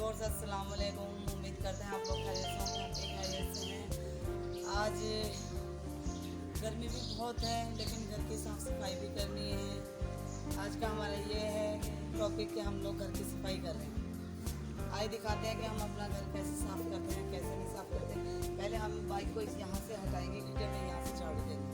Viewers अस्सलाम वालेकुम। उम्मीद करते हैं आप लोग खैरियत से होंगे, खैरियत से हैं। आज गर्मी भी बहुत है लेकिन घर की साफ़ सफाई भी करनी है। आज का हमारा ये है टॉपिक कि हम लोग घर की सफाई कर रहे हैं। आइए दिखाते हैं कि हम अपना घर कैसे साफ़ करते हैं, कैसे नहीं साफ़ करते हैं। पहले हम बाइक को यहाँ से हटाएंगे क्योंकि हमें यहाँ से झाड़ू देना है।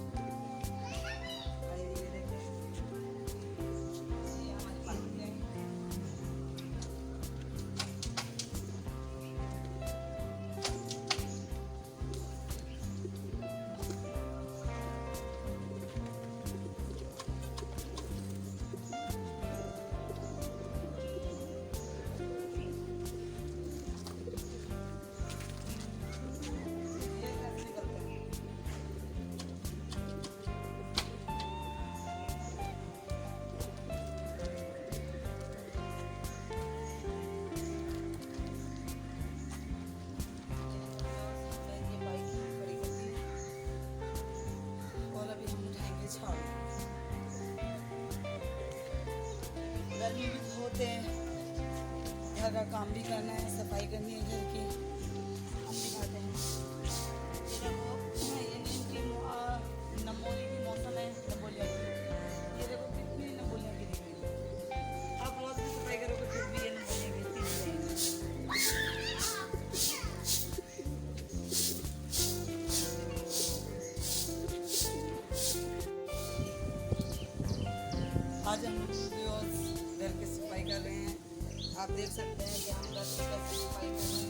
गर्मी भी बहुत है, घर का काम भी करना है, सफाई करनी है घर की। हम दिखाते हैं ये देखो, ये नीम की नमोली की मौसम है, नमोलिया की। ये देखो कितनी नमोलिया गिरी हुई है। आप रोज भी सफाई करोगे फिर भी ये नमोलिया गिरती नहीं रहेंगी। आज हम घर की सफाई कर रहे हैं। आप देख सकते हैं कि हम घर की कैसे सफाई कर रहे हैं।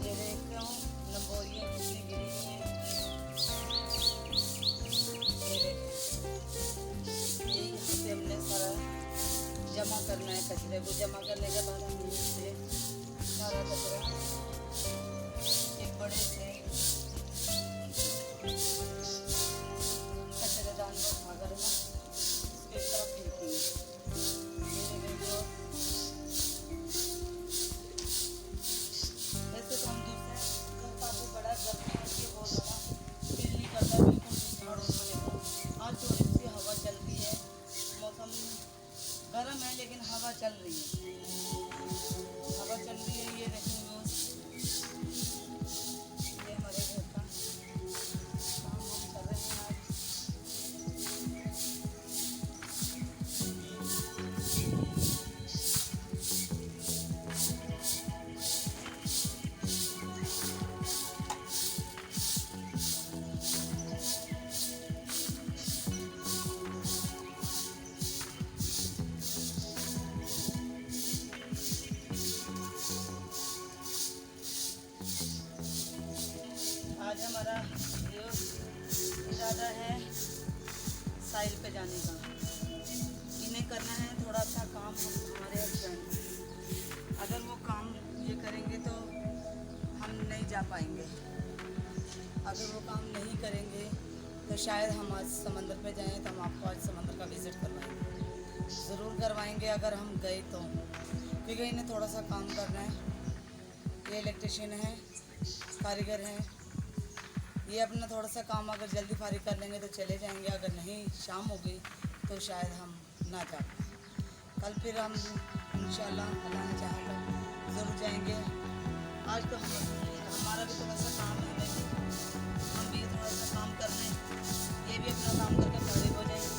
ये देखते हो नंबोरियाँ कितनी गिरी हुई हैं। ये देखो, ये यहाँ से हमने सारा जमा करना है। कचरे को जमा करने के बाद हम इससे सारा कचरा एक बड़े से कचरेदान में उठाकर ना इसके तरफ फेंकेंगे। आज थोड़ी सी हवा चलती है, मौसम गर्म है लेकिन हवा चल रही है, हवा चल रही है। ये देखेंगे ये हमारे घर का काम हम कर रहे हैं आज। आज हमारा इरादा है साहिल पे जाने का। इन्हें करना है थोड़ा सा काम हमारे हस्बैंड। अगर वो काम ये करेंगे तो हम नहीं जा पाएंगे। अगर वो काम नहीं करेंगे तो शायद हम आज समंदर पे जाएं, तो हम आपको आज समंदर का विज़िट करवाएंगे, ज़रूर करवाएंगे अगर हम गए तो। क्योंकि इन्हें थोड़ा सा काम करना है। ये इलेक्ट्रिशियन है, कारीगर हैं। ये अपना थोड़ा सा काम अगर जल्दी फारिग कर लेंगे तो चले जाएंगे, अगर नहीं शाम हो गई तो शायद हम ना जा पाएँ। कल फिर हम इंशाल्लाह अल्लाह ने चाहा तो ज़रूर जाएंगे। आज तो हमारा भी थोड़ा सा काम है, हम भी थोड़ा सा काम कर लें, ये भी अपना काम करके फारिग हो जाएंगे।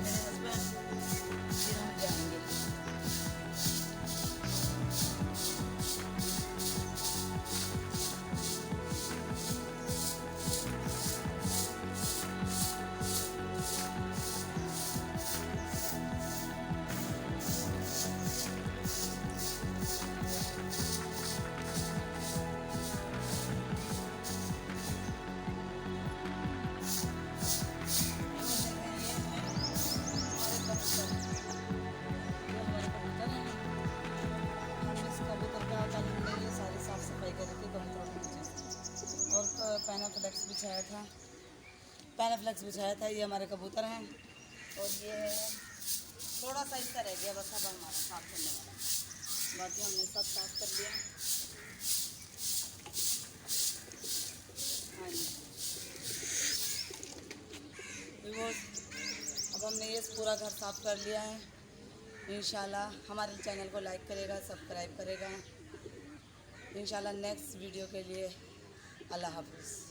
मेरे हस्बैंड फिर हम जाएंगे। और पैनाफ्लेक्स बिछाया था, पैनाफ्लेक्स बिछाया था। ये हमारे कबूतर हैं और ये थोड़ा सा इसका रह गया बस अब हमारा साफ करने वाला। बाकी हमने सब साफ कर लिया। हाँ जी, अब हमने ये पूरा घर साफ़ कर लिया है। इंशाल्लाह हमारे चैनल को लाइक करेगा, सब्सक्राइब करेगा। इंशाल्लाह नेक्स्ट वीडियो के लिए अल्लाह हाफ़िज़।